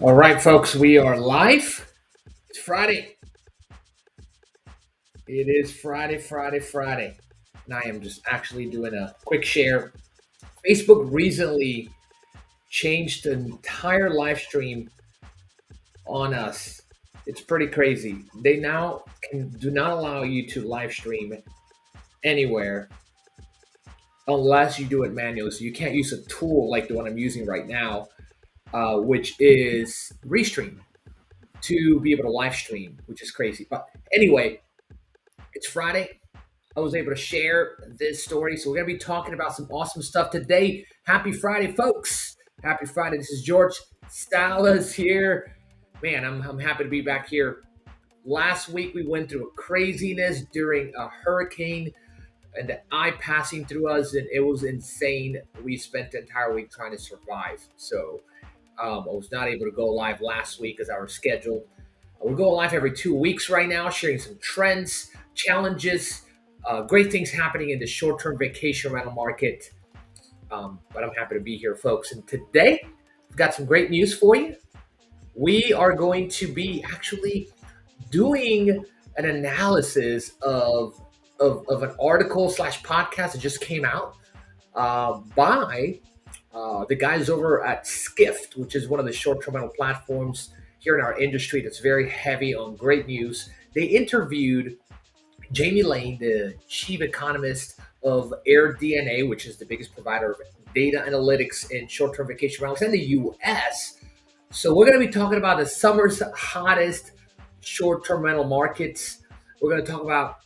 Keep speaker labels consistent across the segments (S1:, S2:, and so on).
S1: All right, folks, we are live. It's Friday. It is Friday. And I am just actually doing a quick share. Facebook recently changed the entire live stream on us. It's pretty crazy. They now do not allow you to live stream anywhere unless you do it manually. So you can't use a tool like the one I'm using right now, which is Restream, to be able to live stream, which is crazy. But anyway, it's Friday. I was able to share this story. So we're going to be talking about some awesome stuff today. Happy Friday, folks. Happy Friday. This is George Salas here. Man, I'm happy to be back here. Last week, we went through a craziness during a hurricane and the eye passing through us, and it was insane. We spent the entire week trying to survive. So I was not able to go live last week as I was scheduled. We're going live every 2 weeks right now, sharing some trends, challenges, great things happening in the short-term vacation rental market. But I'm happy to be here, folks. And today, we've got some great news for you. We are going to be actually doing an analysis of an article slash podcast that just came out by the guys over at Skift, which is one of the short-term rental platforms here in our industry that's very heavy on great news. They interviewed Jamie Lane, the chief economist of AirDNA, which is the biggest provider of data analytics in short-term vacation rentals in the U.S. So we're going to be talking about the summer's hottest short-term rental markets. We're going to talk about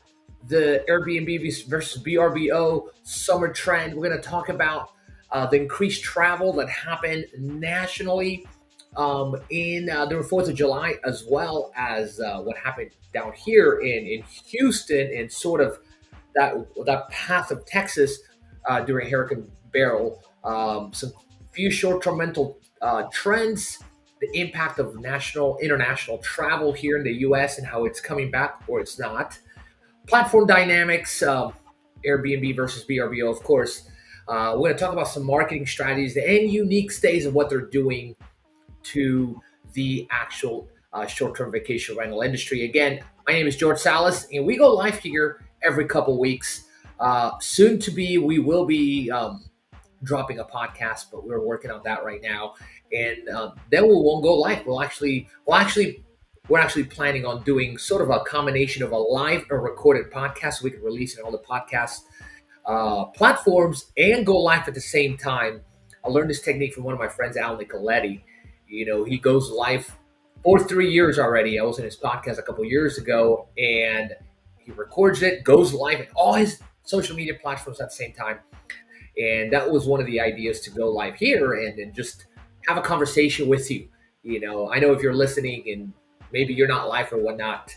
S1: the Airbnb versus VRBO summer trend. We're going to talk about the increased travel that happened nationally in during 4th of July, as well as what happened down here in Houston and sort of that path of Texas during Hurricane Beryl. Some few short-term rental trends, the impact of international travel here in the U.S. and how it's coming back or it's not. Platform dynamics, Airbnb versus VRBO, of course. We're going to talk about some marketing strategies and unique stays of what they're doing to the actual short-term vacation rental industry. Again, my name is George Salas, and we go live here every couple weeks. Soon to be, we will be dropping a podcast, but we're working on that right now. And then we won't go live. We're actually planning on doing sort of a combination of a live and recorded podcast so we can release it on all the podcast platforms and go live at the same time. I learned this technique from one of my friends, Al Nicoletti. You know, he goes live for 3 years already. I was in his podcast a couple years ago, and he records it, goes live at all his social media platforms at the same time. And that was one of the ideas to go live here and just have a conversation with you. You know, I know if you're listening and maybe you're not live or whatnot,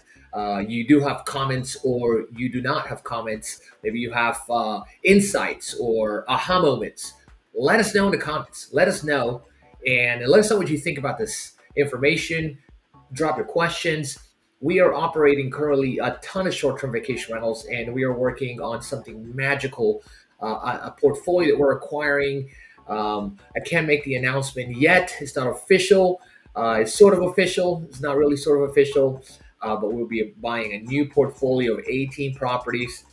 S1: you do have comments or you do not have comments. Maybe you have insights or aha moments. Let us know in the comments. Let us know and let us know what you think about this information. Drop your questions. We are operating currently a ton of short-term vacation rentals, and we are working on something magical, a portfolio that we're acquiring. I can't make the announcement yet. It's not official. It's sort of official. It's not really sort of official, but we'll be buying a new portfolio of 18 properties,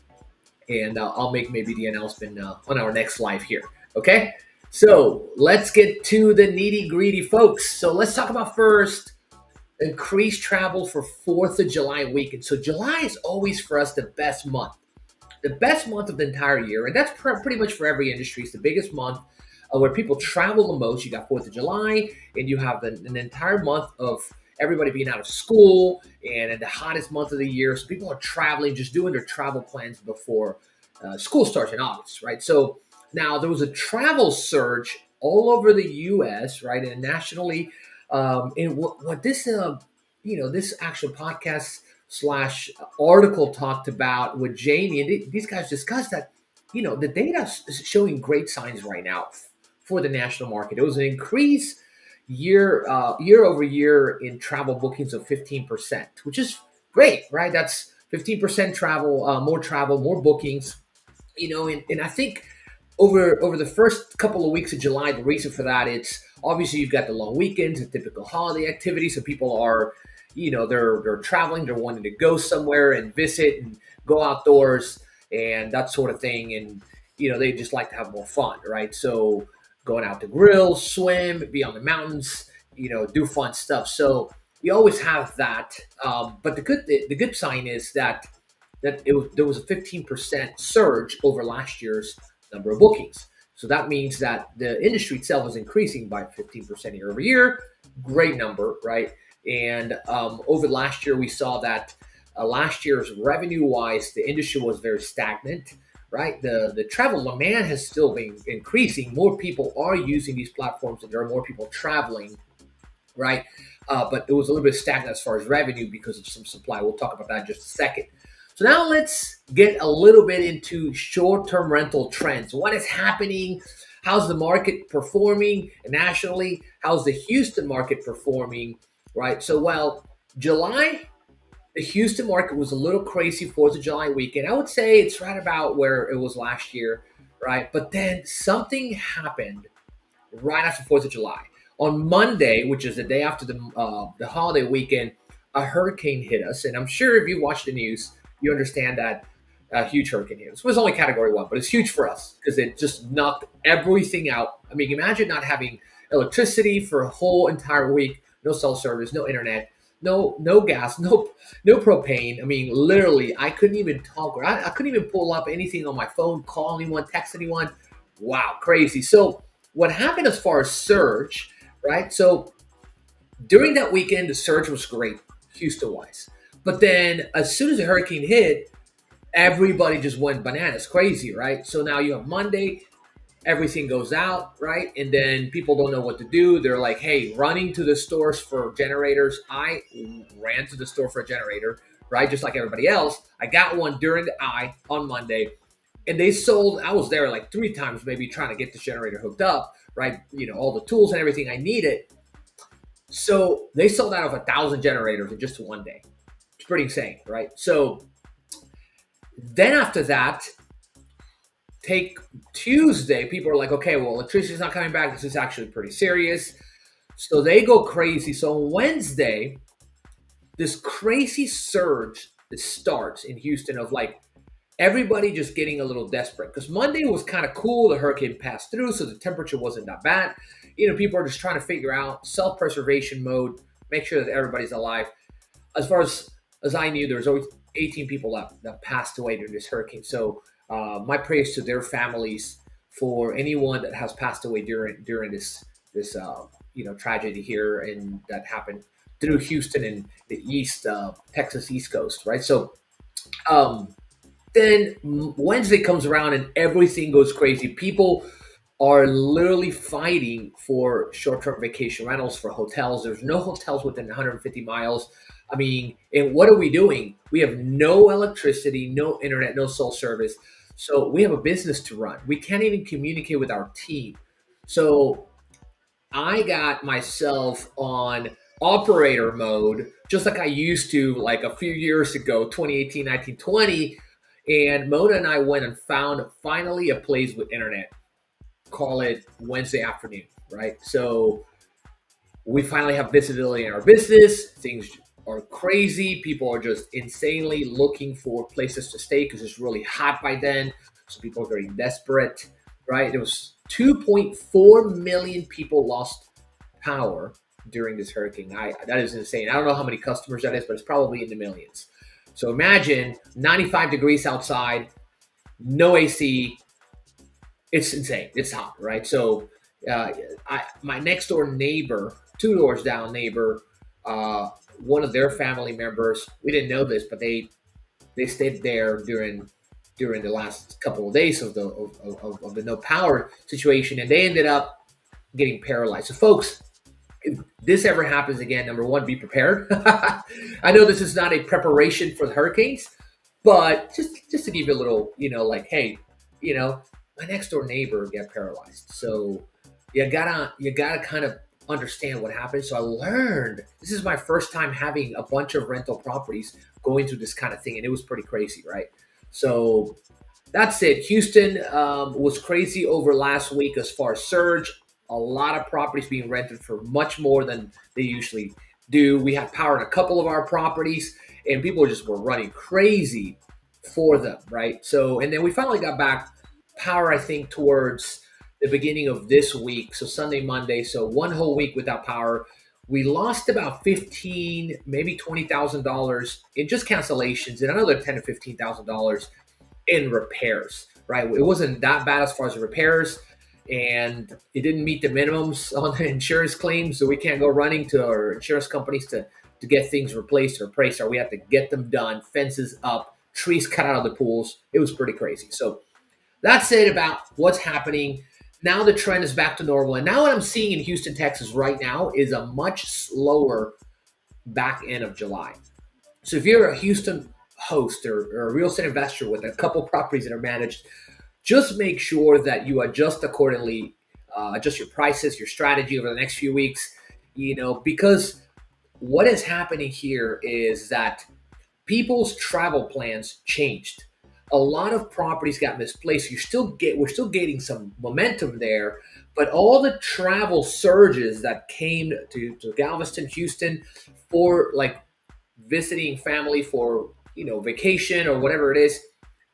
S1: and I'll make maybe the announcement on our next live here. Okay? So let's get to the nitty gritty, folks. So let's talk about first increased travel for 4th of July weekend. So July is always for us the best month of the entire year. And that's pretty much for every industry. It's the biggest month where people travel the most. You got 4th of July, and you have an entire month of everybody being out of school and the hottest month of the year. So people are traveling, just doing their travel plans before school starts in August, right? So now there was a travel surge all over the U.S., right, and nationally. And what this, this actual podcast slash article talked about with Jamie, and these guys discussed that, the data is showing great signs right now for the national market. It was an increase year over year in travel bookings of 15%, which is great, right? That's 15% travel, more bookings, and I think over the first couple of weeks of July, the reason for that, it's obviously you've got the long weekends, a typical holiday activity. So people are, they're traveling, they're wanting to go somewhere and visit and go outdoors and that sort of thing. And they just like to have more fun, right? So going out to grill, swim, be on the mountains, do fun stuff. So you always have that. But the good sign is there was a 15% surge over last year's number of bookings. So that means that the industry itself is increasing by 15% year over year. Great number, right? And over last year, we saw that last year's revenue wise, the industry was very stagnant, right? The travel demand has still been increasing. More people are using these platforms, and there are more people traveling, right? But it was a little bit stagnant as far as revenue because of some supply. We'll talk about that in just a second. So now let's get a little bit into short-term rental trends. What is happening? How's the market performing nationally? How's the Houston market performing? Right. So, well, July, the Houston market was a little crazy 4th of July weekend. I would say it's right about where it was last year, right? But then something happened right after 4th of July. On Monday, which is the day after the holiday weekend, a hurricane hit us. And I'm sure if you watch the news, you understand that a huge hurricane hit us. It was only category 1, but it's huge for us because it just knocked everything out. I mean, imagine not having electricity for a whole entire week, no cell service, no internet, no gas, no propane. I mean, literally, I couldn't even talk. Or I couldn't even pull up anything on my phone, call anyone, text anyone. Wow, crazy. So what happened as far as surge, right? So during that weekend, the surge was great, Houston wise. But then as soon as the hurricane hit, everybody just went bananas, crazy, right? So now you have Monday, everything goes out, right? And then people don't know what to do. They're like, hey, running to the stores for generators. I ran to the store for a generator, right? Just like everybody else. I got one during the eye on Monday. And they sold, I was there like 3 times maybe trying to get this generator hooked up, right? All the tools and everything I needed. So they sold out of 1,000 generators in just one day. It's pretty insane, right? So then after that, take Tuesday, people are like, okay, well, electricity's not coming back. This is actually pretty serious. So they go crazy. So on Wednesday, this crazy surge that starts in Houston of like everybody just getting a little desperate because Monday was kind of cool. The hurricane passed through, so the temperature wasn't that bad. People are just trying to figure out self-preservation mode, make sure that everybody's alive. As far as I knew, there was always 18 people that passed away during this hurricane. So my praise to their families for anyone that has passed away during this tragedy here and that happened through Houston and the East Texas East Coast, right? So then Wednesday comes around and everything goes crazy. People are literally fighting for short-term vacation rentals for hotels. There's no hotels within 150 miles. I mean, and what are we doing? We have no electricity, no internet, no cell service. So we have a business to run. We can't even communicate with our team. So I got myself on operator mode, just like I used to like a few years ago, 2018, 19, 20. And Mona and I went and found finally a place with internet. Call it Wednesday afternoon, right? So we finally have visibility in our business. Things are crazy. People are just insanely looking for places to stay because it's really hot by then. So people are getting desperate, right? There was 2.4 million people lost power during this hurricane. That is insane. I don't know how many customers that is, but it's probably in the millions. So imagine 95 degrees outside, no AC. It's insane. It's hot, right? So my next door neighbor, 2 doors down neighbor, one of their family members, we didn't know this, but they stayed there during the last couple of days of the no power situation, and they ended up getting paralyzed. So, folks, if this ever happens again, number one, be prepared. I know this is not a preparation for the hurricanes, but just to give you a little, like, hey, my next door neighbor got paralyzed. So you gotta kind of understand what happened. So I learned this is my first time having a bunch of rental properties going through this kind of thing, and it was pretty crazy, right? So That's it. Houston was crazy over last week as far as surge. A lot of properties being rented for much more than they usually do. We had power in a couple of our properties, and people just were running crazy for them, right? So, and then we finally got back power, I think, towards the beginning of this week. So Sunday, Monday. So one whole week without power. We lost about 15, maybe $20,000 in just cancellations, and another 10 to $15,000 in repairs, right? It wasn't that bad as far as the repairs, and it didn't meet the minimums on the insurance claims, so we can't go running to our insurance companies to get things replaced or appraised, or we have to get them done, fences up, trees cut out of the pools. It was pretty crazy. So that's it about what's happening. Now the trend is back to normal. And now what I'm seeing in Houston, Texas right now is a much slower back end of July. So if you're a Houston host or a real estate investor with a couple properties that are managed, just make sure that you adjust accordingly, adjust your prices, your strategy over the next few weeks, because what is happening here is that people's travel plans changed. A lot of properties got misplaced. We're still getting some momentum there, but all the travel surges that came to Galveston, Houston for like visiting family for vacation or whatever it is,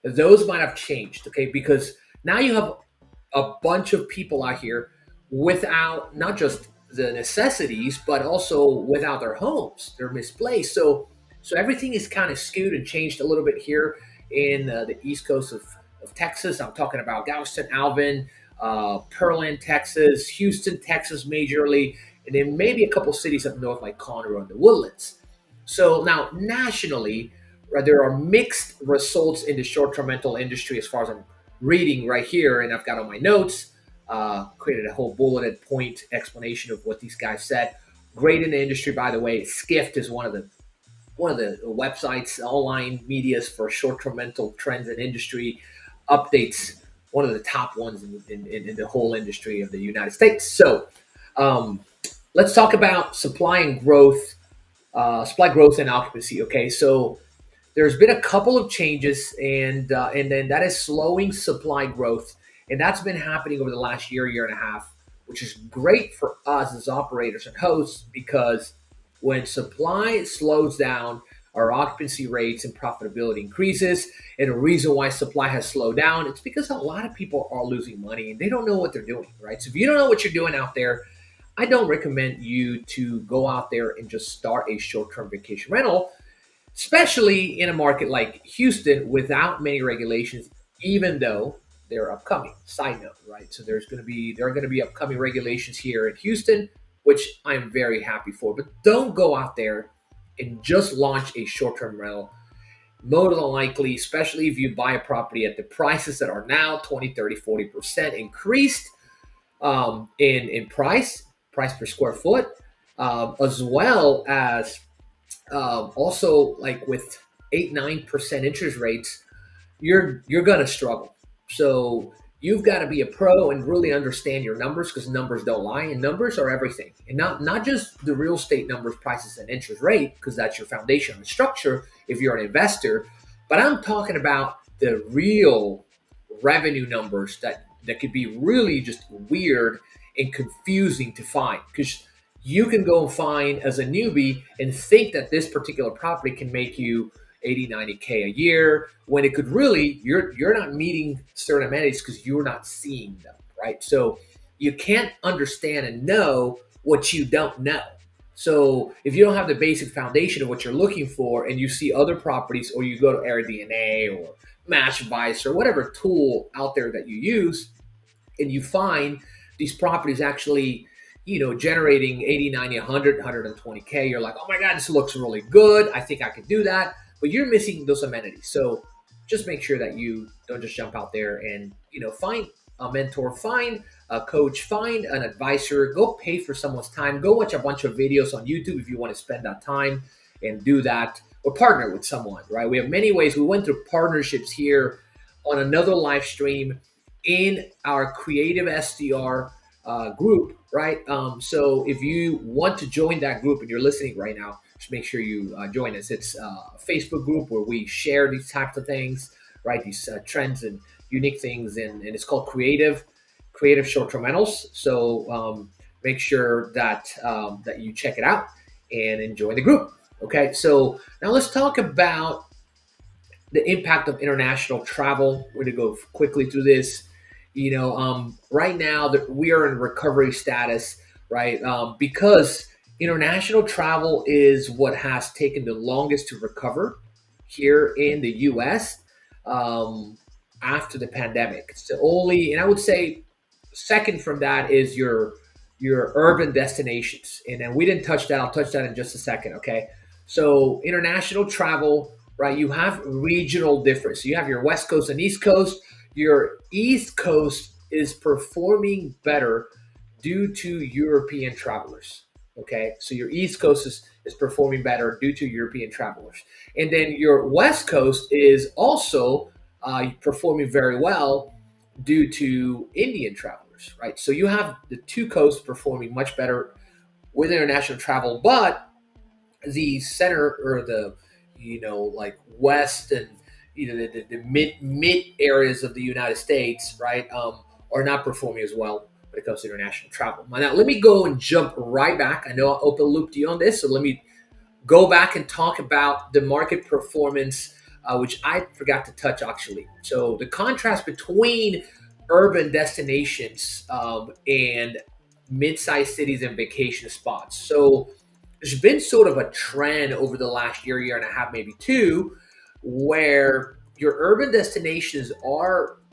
S1: those might have changed. Okay, because now you have a bunch of people out here without not just the necessities, but also without their homes. They're misplaced. So everything is kind of skewed and changed a little bit here in the east coast of Texas. I'm talking about Galveston, Alvin, Pearland, Texas, Houston, Texas, majorly, and then maybe a couple cities up north like Conroe and the Woodlands. So now nationally, right, there are mixed results in the short-term rental industry as far as I'm reading right here, and I've got on my notes, created a whole bulleted point explanation of what these guys said. Great in the industry, by the way. Skift is one of the websites, online medias for short-term rental trends and industry updates. One of the top ones in the whole industry of the United States. So um, let's talk about supply growth and occupancy. Okay, so there's been a couple of changes, and then that is slowing supply growth, and that's been happening over the last year and a half, which is great for us as operators and hosts because when supply slows down, our occupancy rates and profitability increases. And the reason why supply has slowed down, it's because a lot of people are losing money and they don't know what they're doing, right? So if you don't know what you're doing out there, I don't recommend you to go out there and just start a short-term vacation rental, especially in a market like Houston without many regulations, even though they're upcoming. Side note, right? So there are going to be upcoming regulations here in Houston, which I'm very happy for. But don't go out there and just launch a short-term rental. More than likely, especially if you buy a property at the prices that are now 20, 30, 40% increased in price per square foot, as well as also like with 8, 9% interest rates, you're gonna struggle. So you've got to be a pro and really understand your numbers because numbers don't lie, and numbers are everything. And not just the real estate numbers, prices, and interest rate because that's your foundation and structure if you're an investor. But I'm talking about the real revenue numbers that could be really just weird and confusing to find because you can go and find as a newbie and think that this particular property can make you 80, 90K a year when it could really, you're not meeting certain amenities because you're not seeing them, right? So you can't understand and know what you don't know. So if you don't have the basic foundation of what you're looking for and you see other properties or you go to Airbnb or Match Advice or whatever tool out there that you use and you find these properties actually generating 80, 90, 100, 120K, you're like, oh my God, this looks really good. I think I could do that. But you're missing those amenities. So just make sure that you don't just jump out there and, find a mentor, find a coach, find an advisor, go pay for someone's time, go watch a bunch of videos on YouTube if you want to spend that time and do that, or partner with someone, right? We have many ways. We went through partnerships here on another live stream in our creative SDR group, right? So if you want to join that group and you're listening right now, just make sure you join us. It's a Facebook group where we share these types of things, right? These trends and unique things, and it's called creative short-term rentals. So make sure that you check it out and enjoy the group. Okay, so now let's talk about the impact of international travel. We're going to go quickly through this. Right now that we are in recovery status, right? Because international travel is what has taken the longest to recover here in the U.S. Um, after the pandemic. It's the only, and I would say, second from that is your urban destinations, and then we didn't touch that. I'll touch that in just a second. Okay, so international travel, right? You have regional difference. So you have your West Coast and East Coast. Your East Coast is performing better due to European travelers. Okay, so your East Coast is performing better due to European travelers, and then your West Coast is also performing very well due to Indian travelers, right? So you have the two coasts performing much better with international travel, but the center or the like west and the mid areas of the United States, right, are not performing as well when it comes to international travel. Now, let me go and jump right back. I know I open looped you on this, so let me go back and talk about the market performance, which I forgot to touch actually. So the contrast between urban destinations and mid-sized cities and vacation spots. So there's been sort of a trend over the last year and a half, maybe two, where your urban destinations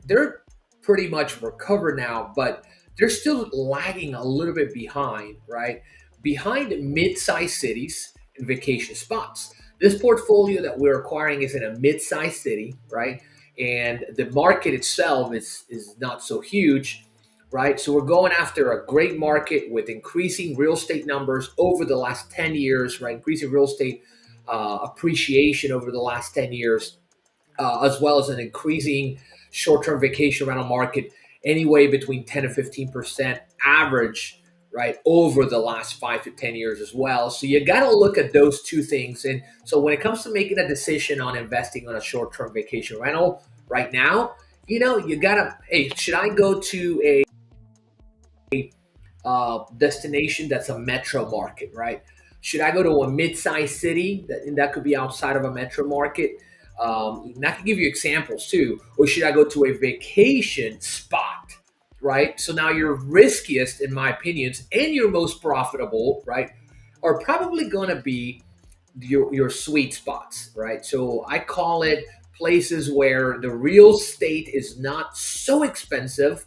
S1: they're pretty much recovered now, but they're still lagging a little bit behind, right? Behind mid-sized cities and vacation spots. This portfolio that we're acquiring is in a mid-sized city, right? And the market itself is not so huge, right? So we're going after a great market with increasing real estate numbers over the last 10 years, right? Increasing real estate appreciation over the last 10 years, as well as an increasing short-term vacation rental market, anyway between 10 to 15% average, right, over the last 5 to 10 years as well. So you got to look at those two things. And so when it comes to making a decision on investing on a short-term vacation rental right now, you got to, hey, should I go to a destination that's a metro market, right? Should I go to a mid-sized city and that could be outside of a metro market? And I can give you examples too. Or should I go to a vacation spot, right? So now your riskiest, in my opinions, and your most profitable, right, are probably going to be your sweet spots, right? So I call it places where the real estate is not so expensive,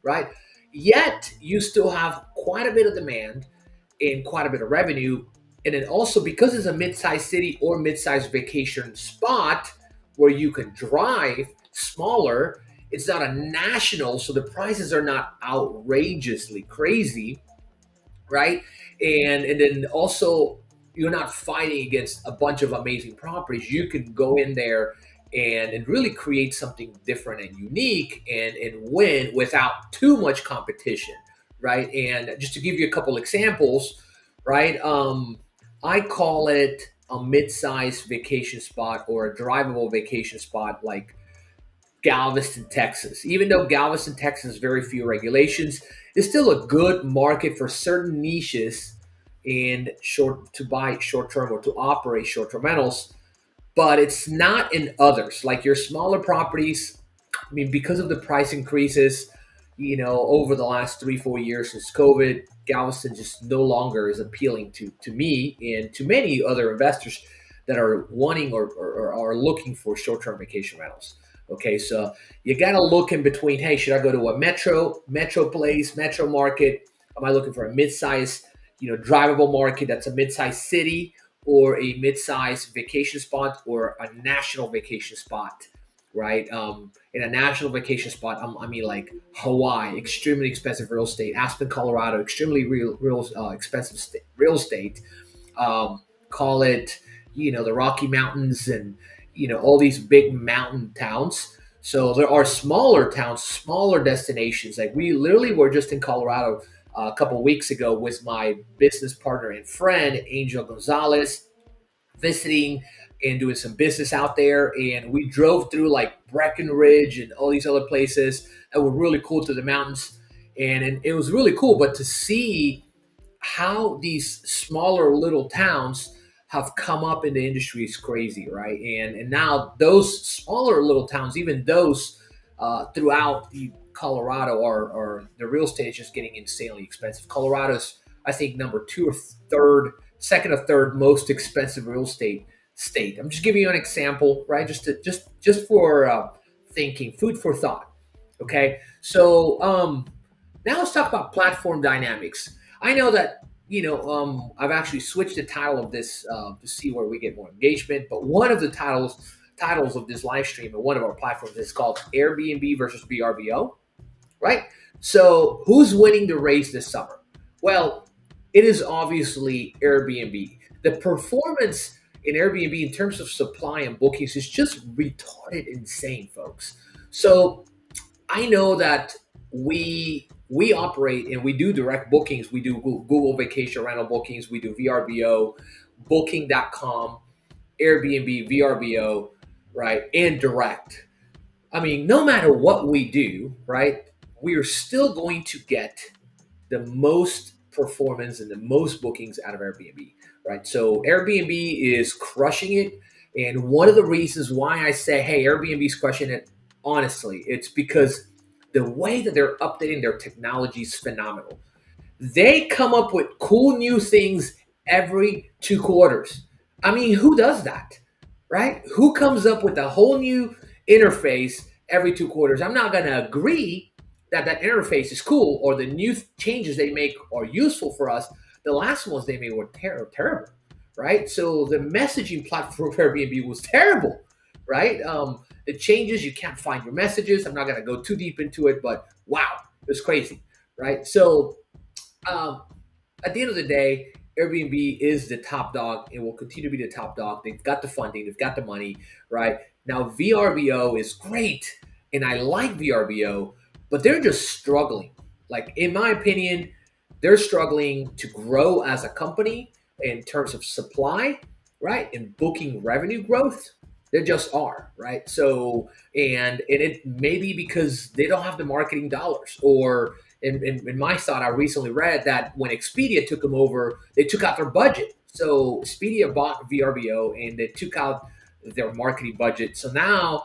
S1: right? Yet you still have quite a bit of demand and quite a bit of revenue. And then also because it's a mid-sized city or mid-sized vacation spot where you can drive smaller, it's not a national, so the prices are not outrageously crazy, right? And then also you're not fighting against a bunch of amazing properties. You can go in there and really create something different and unique and win without too much competition, right? And just to give you a couple examples, right? I call it a mid-sized vacation spot or a drivable vacation spot like Galveston, Texas. Even though Galveston, Texas has very few regulations, it's still a good market for certain niches and short to buy short term or to operate short term rentals, but it's not in others. Like your smaller properties, I mean, because of the price increases, over the last 3, 4 years since COVID, Galveston just no longer is appealing to me and to many other investors that are wanting or are looking for short term vacation rentals. Okay, so you got to look in between. Hey, should I go to a metro place, metro market? Am I looking for a mid-size, drivable market that's a mid-sized city, or a mid-sized vacation spot, or a national vacation spot, right? In a national vacation spot, I mean like Hawaii, extremely expensive real estate. Aspen, Colorado, extremely real expensive real estate. Call it, the Rocky Mountains and all these big mountain towns. So there are smaller towns, smaller destinations. Like we literally were just in Colorado a couple of weeks ago with my business partner and friend Angel Gonzalez, visiting and doing some business out there. And we drove through like Breckenridge and all these other places that were really cool to the mountains. And it was really cool. But to see how these smaller little towns have come up in the industry is crazy, right? And now those smaller little towns, even those throughout the Colorado, are the real estate is just getting insanely expensive. Colorado's, I think, number two or third, second or third most expensive real estate state. I'm just giving you an example, right? Just for thinking, food for thought. Okay, so now let's talk about platform dynamics. I know that I've actually switched the title of this to see where we get more engagement. But one of the titles of this live stream and one of our platforms is called Airbnb versus VRBO, right? So who's winning the race this summer? Well, it is obviously Airbnb. The performance in Airbnb in terms of supply and bookings is just retarded insane, folks. So I know that we operate and we do direct bookings. We do Google Vacation Rental bookings. We do VRBO, Booking.com, Airbnb, VRBO, right, and direct. I mean, no matter what we do, right, we are still going to get the most performance and the most bookings out of Airbnb, right? So Airbnb is crushing it. And one of the reasons why I say, hey, Airbnb is crushing it, honestly, it's because the way that they're updating their technology is phenomenal. They come up with cool new things every 2 quarters. I mean, who does that, right? Who comes up with a whole new interface every 2 quarters? I'm not going to agree that that interface is cool or the new changes they make are useful for us. The last ones they made were terrible, right? So the messaging platform for Airbnb was terrible, right? The changes, you can't find your messages. I'm not going to go too deep into it, but wow, it was crazy, right? So um, at the end of the day, Airbnb is the top dog and will continue to be the top dog. They've got the funding, they've got the money, right? Now, VRBO is great, and I like VRBO, but they're just struggling. Like, in my opinion, they're struggling to grow as a company in terms of supply, right? And booking revenue growth. They just are, right? So, and it may be because they don't have the marketing dollars, or in my thought, I recently read that when Expedia took them over, they took out their budget. So Expedia bought VRBO and they took out their marketing budget. So now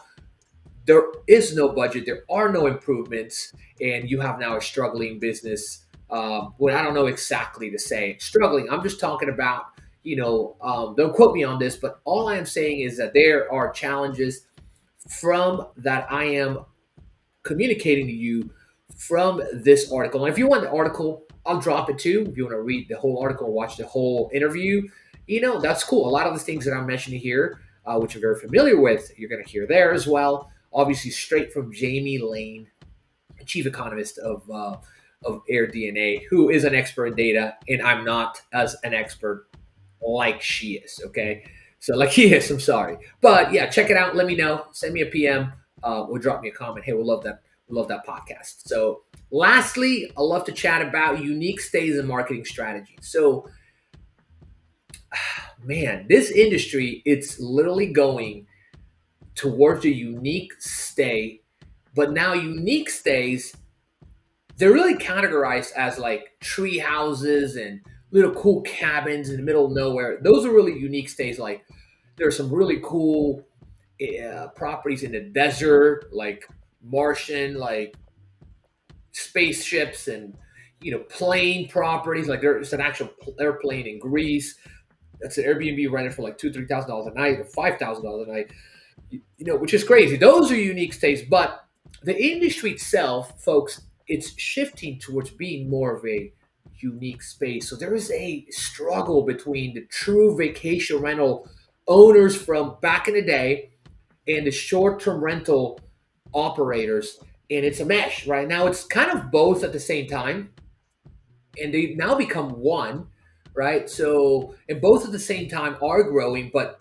S1: there is no budget, there are no improvements, and you have now a struggling business. Well, I don't know exactly to say struggling. I'm just talking about, don't quote me on this, but all I am saying is that there are challenges from that I am communicating to you from this article. And if you want the article, I'll drop it too. If you want to read the whole article, watch the whole interview, that's cool. A lot of the things that I'm mentioning here, which I'm very familiar with, you're going to hear there as well. Obviously, straight from Jamie Lane, chief economist of AirDNA, who is an expert in data, and I'm not as an expert like she is. Okay, so like he is. I'm sorry, but yeah, check it out. Let me know. Send me a PM. Or drop me a comment. Hey, we'll love that. We love that podcast. So, lastly, I love to chat about unique stays and marketing strategies. So, man, this industry, it's literally going towards a unique stay, but now unique stays, they're really categorized as like tree houses and little cool cabins in the middle of nowhere. Those are really unique stays. Like, there's some really cool properties in the desert, like Martian, like spaceships, and plane properties. Like, there's an actual airplane in Greece that's an Airbnb rented for like $2,000-3,000 a night or $5,000 a night. Which is crazy. Those are unique stays, but the industry itself, folks, it's shifting towards being more of a unique space. So there is a struggle between the true vacation rental owners from back in the day and the short-term rental operators, and it's a mesh right now. It's kind of both at the same time, and they now become one, right? So, and both at the same time are growing. But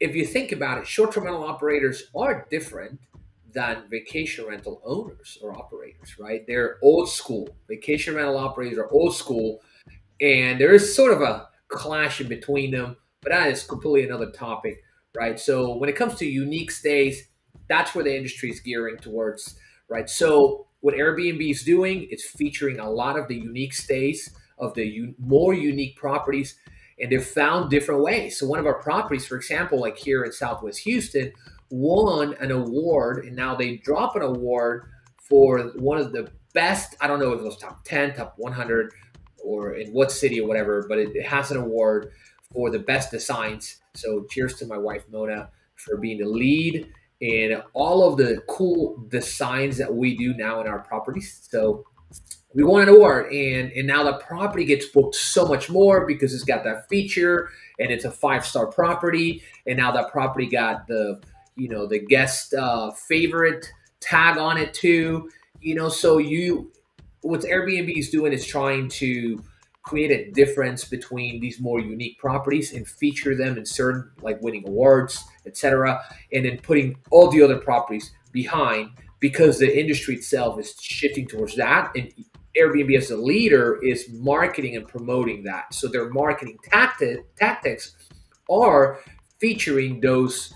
S1: if you think about it, short-term rental operators are different than vacation rental owners or operators, right? They're old school. Vacation rental operators are old school, and there is sort of a clash in between them, but that is completely another topic right? So when it comes to unique stays, that's where the industry is gearing towards, right? So what Airbnb is doing, it's featuring a lot of the unique stays of the more unique properties, and they've found different ways. So one of our properties, for example, like here in Southwest Houston, won an award, and now they drop an award for one of the best. I don't know if it was top 10, top 100, or in what city or whatever, but it has an award for the best designs. So cheers to my wife Mona for being the lead in all of the cool designs that we do now in our properties. So we won an award, and now the property gets booked so much more because it's got that feature, and it's a 5-star property, and now that property got the the guest favorite tag on it too. So what Airbnb is doing is trying to create a difference between these more unique properties and feature them in certain, like winning awards, etc., and then putting all the other properties behind, because the industry itself is shifting towards that, and Airbnb as a leader is marketing and promoting that. So their marketing tactics are featuring those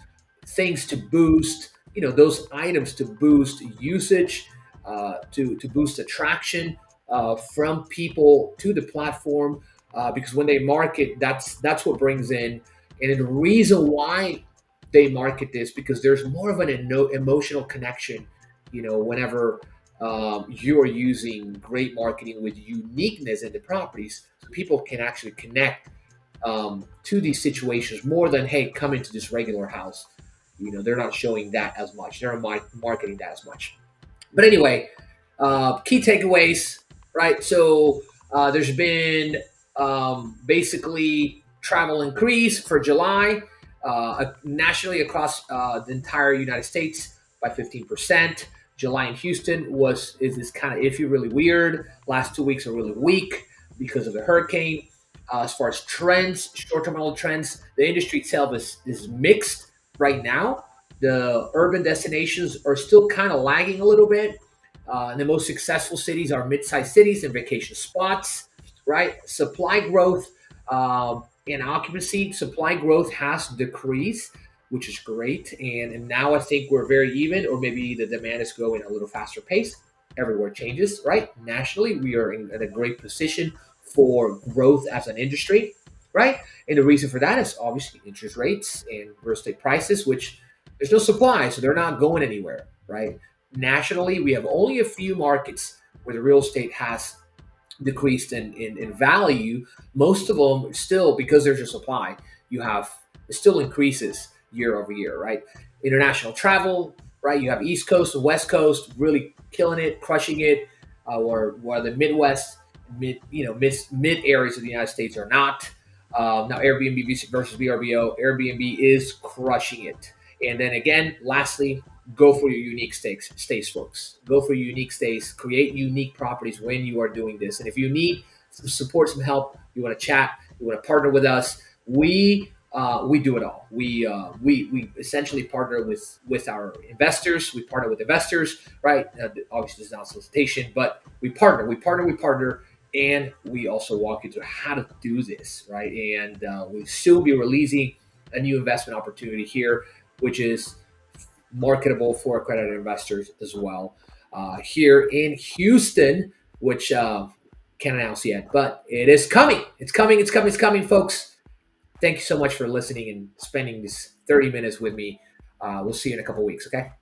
S1: things to boost, those items to boost usage, to boost attraction from people to the platform. Because when they market, that's what brings in, and the reason why they market this, because there's more of an emotional connection. Whenever you are using great marketing with uniqueness in the properties, so people can actually connect to these situations more than, hey, come into this regular house. They're not showing that as much. They're not marketing that as much. But anyway, key takeaways, right? So there's been basically travel increase for July nationally across the entire United States by 15%. July in Houston is this kind of iffy, really weird. Last 2 weeks are really weak because of the hurricane. As far as trends, short-term rental trends, the industry itself is mixed right now. The urban destinations are still kind of lagging a little bit. And the most successful cities are mid-sized cities and vacation spots, right? Supply growth and occupancy. Supply growth has decreased, which is great. And now I think we're very even, or maybe the demand is growing at a little faster pace. Everywhere changes, right? Nationally, we are in a great position for growth as an industry, right? And the reason for that is obviously interest rates and real estate prices, which there's no supply, so they're not going anywhere, right? Nationally, we have only a few markets where the real estate has decreased in value. Most of them still, because there's a supply, you have it still increases year over year, right? International travel, right? You have East Coast and West Coast really killing it, crushing it, where the Midwest, mid areas of the United States are not. Now Airbnb versus VRBO, Airbnb is crushing it. And then again, lastly, go for your unique stays, folks. Go for your unique stays. Create unique properties when you are doing this. And if you need some support, some help, you want to chat, you want to partner with us, we do it all. We essentially partner with our investors. We partner with investors, right? Obviously, this is not a solicitation, but we partner, and we also walk you through how to do this, right? And we'll soon be releasing a new investment opportunity here, which is marketable for accredited investors as well, here in Houston, which can't announce yet, but it is coming. It's coming. It's coming. It's coming, folks. Thank you so much for listening and spending this 30 minutes with me. We'll see you in a couple weeks. Okay.